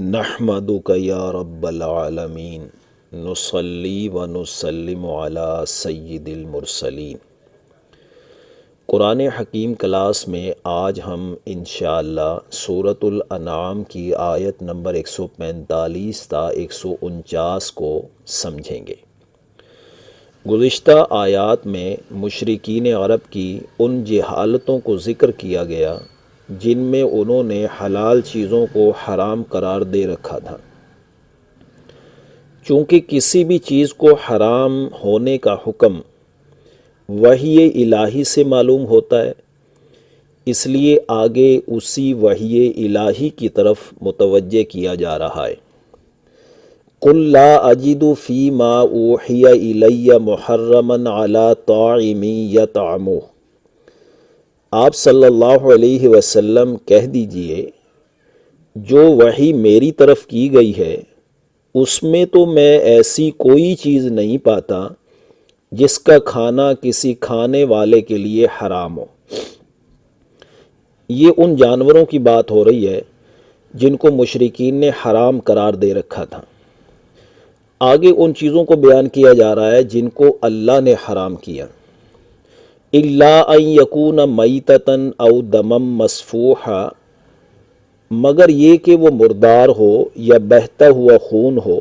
نحمدک یا رب العالمین نصلی و نسلم علی سید المرسلین۔ قرآن حکیم کلاس میں آج ہم انشاءاللہ سورۃ الانعام کی آیت نمبر 145 تا 149 کو سمجھیں گے۔ گزشتہ آیات میں مشرکین عرب کی ان جہالتوں کو ذکر کیا گیا جن میں انہوں نے حلال چیزوں کو حرام قرار دے رکھا تھا۔ چونکہ کسی بھی چیز کو حرام ہونے کا حکم وحی الہی سے معلوم ہوتا ہے، اس لیے آگے اسی وحی الہی کی طرف متوجہ کیا جا رہا ہے۔ قُلْ لَا أَجِدُ فِي مَا أُوحِيَ إِلَيَّ مُحَرَّمًا عَلَىٰ طَاعِمٍ يَطْعَمُهُ۔ آپ صلی اللہ علیہ وسلم کہہ دیجئے، جو وحی میری طرف کی گئی ہے اس میں تو میں ایسی کوئی چیز نہیں پاتا جس کا کھانا کسی کھانے والے کے لیے حرام ہو۔ یہ ان جانوروں کی بات ہو رہی ہے جن کو مشرکین نے حرام قرار دے رکھا تھا۔ آگے ان چیزوں کو بیان کیا جا رہا ہے جن کو اللہ نے حرام کیا۔ الا ان یکون میتۃ او دمم مسفوحا، مگر یہ کہ وہ مردار ہو یا بہتا ہوا خون ہو،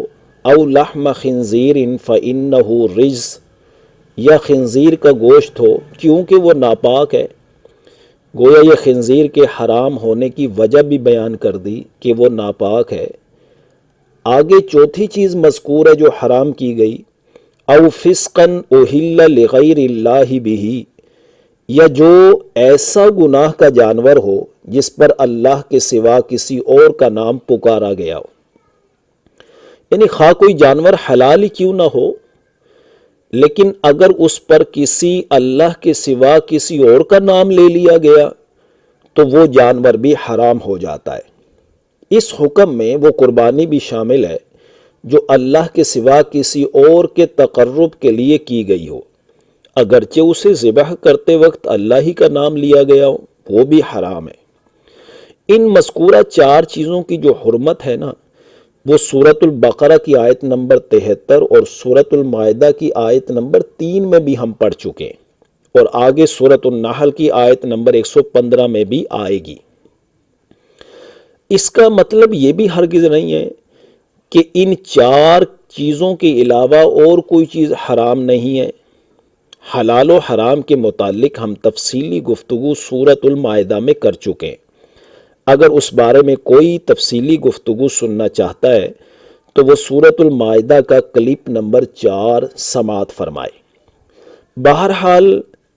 او لحم خنزیر فانہ رجس، یا خنزیر کا گوشت ہو کیونکہ وہ ناپاک ہے۔ گویا یہ خنزیر کے حرام ہونے کی وجہ بھی بیان کر دی کہ وہ ناپاک ہے۔ آگے چوتھی چیز مذکور ہے جو حرام کی گئی، او فسقا اہل لغیر اللہ بہ، یا جو ایسا گناہ کا جانور ہو جس پر اللہ کے سوا کسی اور کا نام پکارا گیا ہو۔ یعنی خواہ کوئی جانور حلال ہی کیوں نہ ہو، لیکن اگر اس پر کسی اللہ کے سوا کسی اور کا نام لے لیا گیا تو وہ جانور بھی حرام ہو جاتا ہے۔ اس حکم میں وہ قربانی بھی شامل ہے جو اللہ کے سوا کسی اور کے تقرب کے لیے کی گئی ہو، اگرچہ اسے ذبح کرتے وقت اللہ ہی کا نام لیا گیا ہو، وہ بھی حرام ہے۔ ان مذکورہ چار چیزوں کی جو حرمت ہے نا، وہ سورۃ البقرہ کی آیت نمبر 73 اور سورۃ المائدہ کی آیت نمبر 3 میں بھی ہم پڑھ چکے ہیں، اور آگے سورۃ النحل کی آیت نمبر 115 میں بھی آئے گی۔ اس کا مطلب یہ بھی ہرگز نہیں ہے کہ ان چار چیزوں کے علاوہ اور کوئی چیز حرام نہیں ہے۔ حلال و حرام کے متعلق ہم تفصیلی گفتگو سورۃ المائدہ میں کر چکے ہیں۔ اگر اس بارے میں کوئی تفصیلی گفتگو سننا چاہتا ہے تو وہ سورۃ المائدہ کا کلپ نمبر 4 سماعت فرمائے۔ بہرحال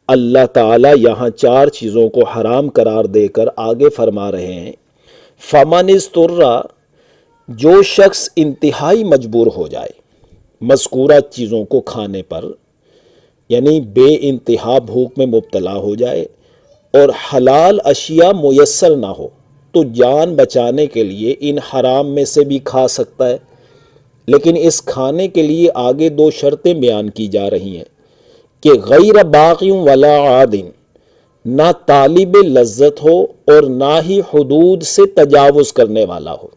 اللہ تعالیٰ یہاں چار چیزوں کو حرام قرار دے کر آگے فرما رہے ہیں، فَمَنِ اضْطُرَّ، جو شخص انتہائی مجبور ہو جائے مذکورہ چیزوں کو کھانے پر، یعنی بے انتہا بھوک میں مبتلا ہو جائے اور حلال اشیاء میسر نہ ہو، تو جان بچانے کے لیے ان حرام میں سے بھی کھا سکتا ہے، لیکن اس کھانے کے لیے آگے دو شرطیں بیان کی جا رہی ہیں کہ غیر باغ ولا عاد، نہ طالب لذت ہو اور نہ ہی حدود سے تجاوز کرنے والا ہو،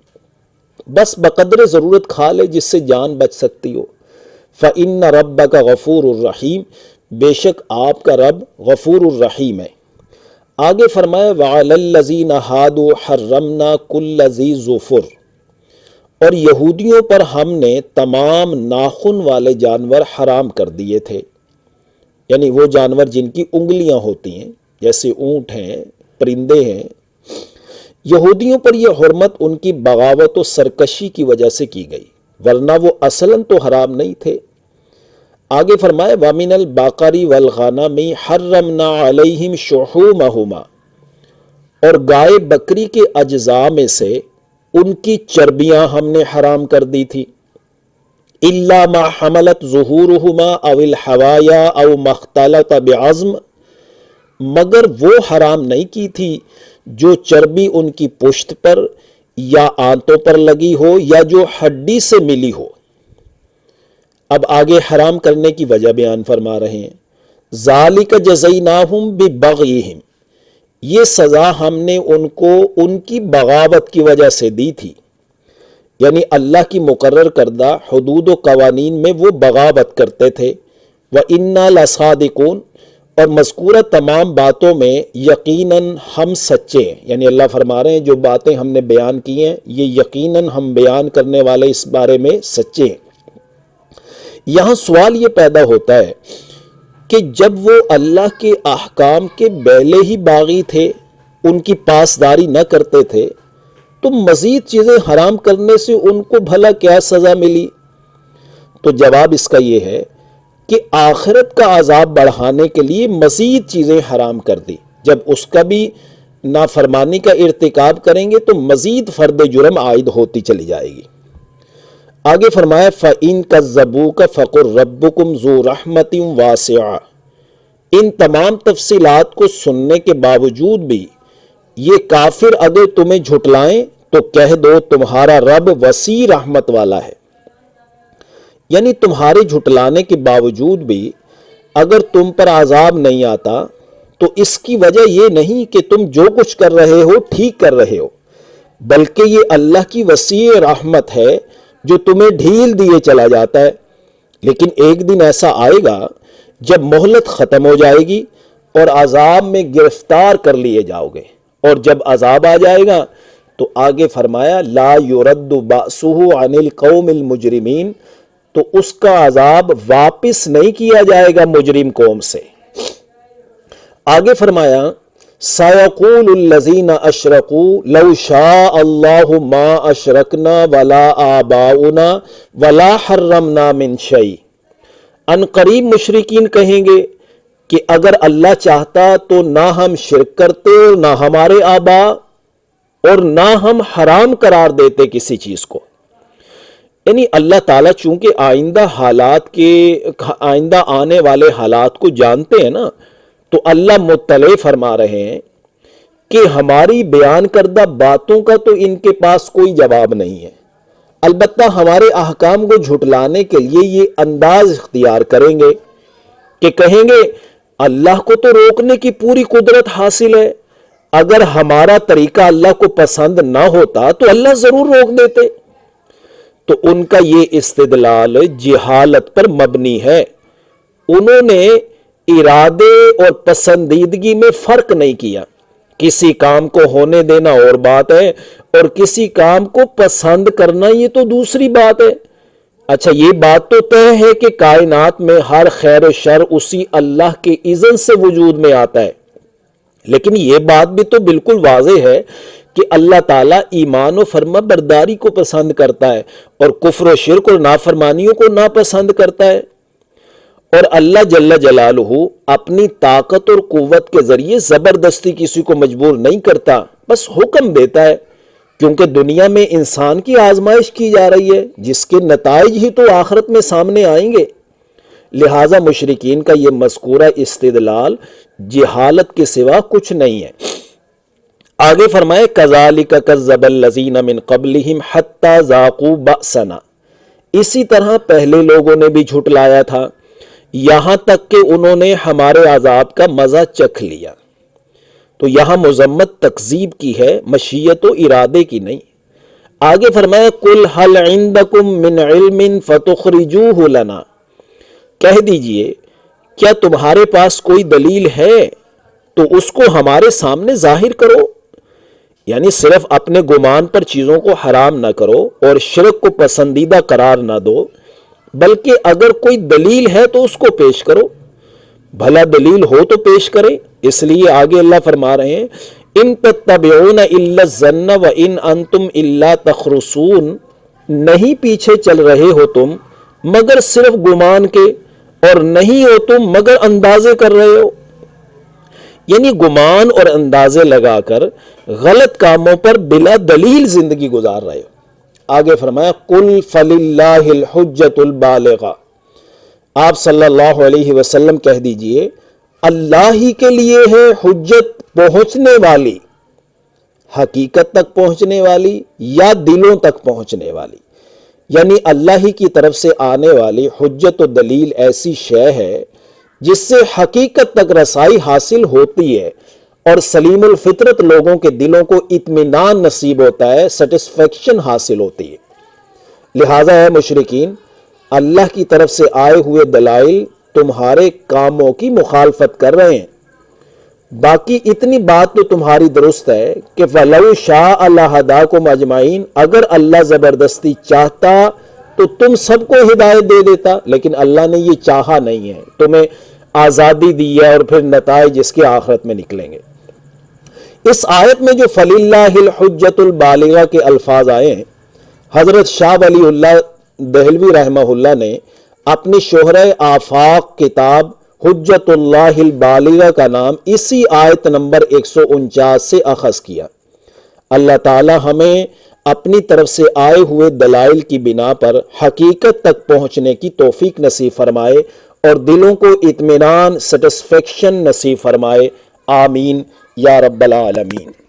بس بقدر ضرورت کھا لے جس سے جان بچ سکتی ہو۔ فَإِنَّ رَبَّكَ غَفُورٌ الرحیم، بے شک آپ کا رب غفور الرحیم ہے۔ آگے فرمایا وَعَلَى الَّذِينَ هَادُوا حَرَّمْنَا كُلَّ ذِي ظُفُرٍ، اور یہودیوں پر ہم نے تمام ناخن والے جانور حرام کر دیے تھے، یعنی وہ جانور جن کی انگلیاں ہوتی ہیں جیسے اونٹ ہیں، پرندے ہیں۔ یہودیوں پر یہ حرمت ان کی بغاوت و سرکشی کی وجہ سے کی گئی، ورنہ وہ اصلاً تو حرام نہیں تھے۔ آگے فرمائے وَمِنَ الْبَقَرِ وَالْغَنَمِ حَرَّمْنَا عَلَيْهِمْ شُحُومَهُمَا، اور گائے بکری کے اجزاء میں سے ان کی چربیاں ہم نے حرام کر دی تھی، إِلَّا مَا حَمَلَتْ ظُهُورُهُمَا أَوِ الْحَوَايَا أَوْ مَا اخْتَلَطَ بِعَظْمٍ، مگر وہ حرام نہیں کی تھی جو چربی ان کی پشت پر یا آنتوں پر لگی ہو یا جو ہڈی سے ملی ہو۔ اب آگے حرام کرنے کی وجہ بیان فرما رہے ہیں، ذَلِكَ جَزَيْنَاهُمْ بِبَغْيِهِمْ، یہ سزا ہم نے ان کو ان کی بغاوت کی وجہ سے دی تھی۔ یعنی اللہ کی مقرر کردہ حدود و قوانین میں وہ بغاوت کرتے تھے۔ وَإِنَّا لَصَادِقُونَ، اور مذکورہ تمام باتوں میں یقیناً ہم سچے ہیں، یعنی اللہ فرما رہے ہیں جو باتیں ہم نے بیان کی ہیں یہ یقیناً ہم بیان کرنے والے اس بارے میں سچے ہیں۔ یہاں سوال یہ پیدا ہوتا ہے کہ جب وہ اللہ کے احکام کے بیلے ہی باغی تھے، ان کی پاسداری نہ کرتے تھے، تو مزید چیزیں حرام کرنے سے ان کو بھلا کیا سزا ملی؟ تو جواب اس کا یہ ہے کہ آخرت کا عذاب بڑھانے کے لیے مزید چیزیں حرام کر دی۔ جب اس کا بھی نافرمانی کا ارتکاب کریں گے تو مزید فرد جرم عائد ہوتی چلی جائے گی۔ آگے فرمایا فَإِن كَذَّبُوكَ فَقُلْ رَبُّكُمْ ذُو رَحْمَةٍ وَاسِعَةٍ۔ ان تمام تفصیلات کو سننے کے باوجود بھی یہ کافر اگر تمہیں جھٹلائیں تو کہہ دو تمہارا رب وسیع رحمت والا ہے۔ یعنی تمہارے جھٹلانے کے باوجود بھی اگر تم پر عذاب نہیں آتا تو اس کی وجہ یہ نہیں کہ تم جو کچھ کر رہے ہو ٹھیک کر رہے ہو، بلکہ یہ اللہ کی وسیع رحمت ہے جو تمہیں ڈھیل دیے چلا جاتا ہے۔ لیکن ایک دن ایسا آئے گا جب مہلت ختم ہو جائے گی اور عذاب میں گرفتار کر لیے جاؤ گے، اور جب عذاب آ جائے گا تو آگے فرمایا لا یرد بأسہ عن القوم المجرمین، تو اس کا عذاب واپس نہیں کیا جائے گا مجرم قوم سے۔ آگے فرمایا سَيَقُولُ الَّذِينَ أَشْرَكُوا لَوْ شَاءَ اللَّهُ مَا أَشْرَكْنَا وَلَا آبَاؤُنَا وَلَا حَرَّمْنَا مِنْ شَيْءٍ۔ ان قریب مشرکین کہیں گے کہ اگر اللہ چاہتا تو نہ ہم شرک کرتے اور نہ ہمارے آبا، اور نہ ہم حرام قرار دیتے کسی چیز کو۔ یعنی اللہ تعالیٰ چونکہ آئندہ آنے والے حالات کو جانتے ہیں نا، تو اللہ مطلع فرما رہے ہیں کہ ہماری بیان کردہ باتوں کا تو ان کے پاس کوئی جواب نہیں ہے، البتہ ہمارے احکام کو جھٹلانے کے لیے یہ انداز اختیار کریں گے کہ کہیں گے اللہ کو تو روکنے کی پوری قدرت حاصل ہے، اگر ہمارا طریقہ اللہ کو پسند نہ ہوتا تو اللہ ضرور روک دیتے۔ تو ان کا یہ استدلال جہالت پر مبنی ہے، انہوں نے ارادے اور پسندیدگی میں فرق نہیں کیا۔ کسی کام کو ہونے دینا اور بات ہے اور کسی کام کو پسند کرنا یہ تو دوسری بات ہے۔ اچھا یہ بات تو طے ہے کہ کائنات میں ہر خیر و شر اسی اللہ کے اذن سے وجود میں آتا ہے، لیکن یہ بات بھی تو بالکل واضح ہے کہ اللہ تعالیٰ ایمان و فرما برداری کو پسند کرتا ہے اور کفر و شرک اور نافرمانیوں کو ناپسند کرتا ہے۔ اور اللہ جل جلالہ اپنی طاقت اور قوت کے ذریعے زبردستی کسی کو مجبور نہیں کرتا، بس حکم دیتا ہے، کیونکہ دنیا میں انسان کی آزمائش کی جا رہی ہے جس کے نتائج ہی تو آخرت میں سامنے آئیں گے۔ لہٰذا مشرکین کا یہ مذکورہ استدلال جہالت کے سوا کچھ نہیں ہے۔ آگے فرمائے كَذَلِكَ كَذَّبَ الَّذِينَ مِن قَبْلِهِمْ حَتَّى ذَاقُوا بَأْسَنَا۔ اسی طرح پہلے لوگوں نے بھی جھٹلایا تھا یہاں تک کہ انہوں نے ہمارے عذاب کا مزہ چکھ لیا۔ تو یہاں مذمت تکذیب کی ہے، مشیت و ارادے کی نہیں۔ آگے فرمایا قُلْ هَلْ عِندَكُم مِّنْ عِلْمٍ فَتُخْرِجُوهُ لَنَا۔ کہہ دیجئے کیا تمہارے پاس کوئی دلیل ہے تو اس کو ہمارے سامنے ظاہر کرو۔ یعنی صرف اپنے گمان پر چیزوں کو حرام نہ کرو اور شرک کو پسندیدہ قرار نہ دو، بلکہ اگر کوئی دلیل ہے تو اس کو پیش کرو۔ بھلا دلیل ہو تو پیش کریں۔ اس لیے آگے اللہ فرما رہے ہیں ان تتبعون الا الظن وان انتم الا تخرصون، نہیں پیچھے چل رہے ہو تم مگر صرف گمان کے، اور نہیں ہو تم مگر اندازے کر رہے ہو۔ یعنی گمان اور اندازے لگا کر غلط کاموں پر بلا دلیل زندگی گزار رہے ہو۔ آگے فرمایا قُلْ فَلِلَّهِ الْحُجَّةُ الْبَالِغَةُ۔ آپ صلی اللہ علیہ وسلم کہہ دیجئے اللہ ہی کے لیے ہے حجت پہنچنے والی، حقیقت تک پہنچنے والی یا دلوں تک پہنچنے والی۔ یعنی اللہ ہی کی طرف سے آنے والی حجت و دلیل ایسی شے ہے جس سے حقیقت تک رسائی حاصل ہوتی ہے اور سلیم الفطرت لوگوں کے دلوں کو اطمینان نصیب ہوتا ہے، سیٹسفیکشن حاصل ہوتی ہے۔ لہٰذا ہے مشرکین، اللہ کی طرف سے آئے ہوئے دلائل تمہارے کاموں کی مخالفت کر رہے ہیں۔ باقی اتنی بات تو تمہاری درست ہے کہ وَلَوْ شَاءَ لَهَدَاكُمْ أَجْمَعِينَ، اگر اللہ زبردستی چاہتا تو تم سب کو ہدایت دے دیتا، لیکن اللہ نے یہ چاہا نہیں ہے، تمہیں آزادی دی ہے اور پھر نتائج اس کے آخرت میں نکلیں گے۔ اس آیت میں جو فَلِلَّهِ الْحُجَّةُ الْبَالِغَةُ کے الفاظ آئے ہیں، حضرت شاہ ولی اللہ دہلوی رحمہ اللہ نے اپنی شہرہ آفاق کتاب حجت اللہ البالغہ کا نام اسی آیت نمبر 149 سے اخذ کیا۔ اللہ تعالی ہمیں اپنی طرف سے آئے ہوئے دلائل کی بنا پر حقیقت تک پہنچنے کی توفیق نصیب فرمائے اور دلوں کو اطمینان، سیٹسفیکشن نصیب فرمائے۔ آمین یا رب العالمین۔